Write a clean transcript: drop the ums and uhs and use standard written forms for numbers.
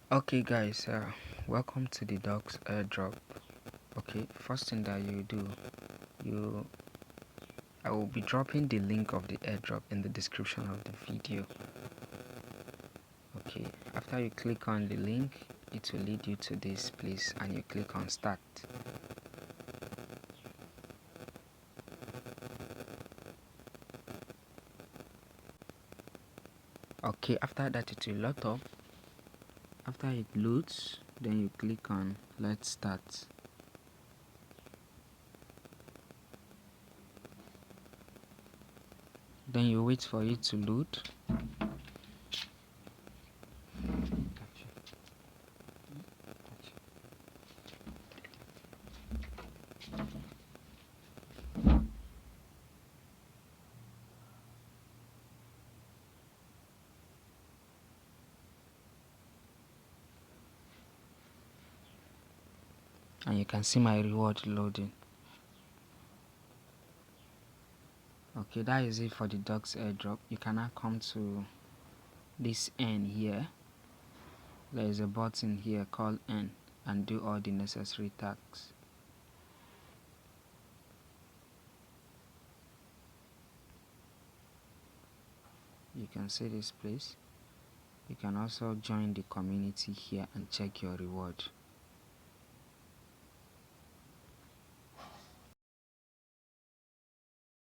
Okay guys, welcome to the Dogs Airdrop. Okay, first thing that you do, I will be dropping the link of the airdrop in the description of the video. Okay, after you click on the link, it will lead you to this place and you click on start. Okay, after that it will load up. After it loads, then you click on let's start. Then you wait for it to load. And you can see my reward loading. Okay, that is it for the Dogs Airdrop. You can now come to this end here. There is a button here called End and do all the necessary tasks. You can see this place. You can also join the community here and check your reward.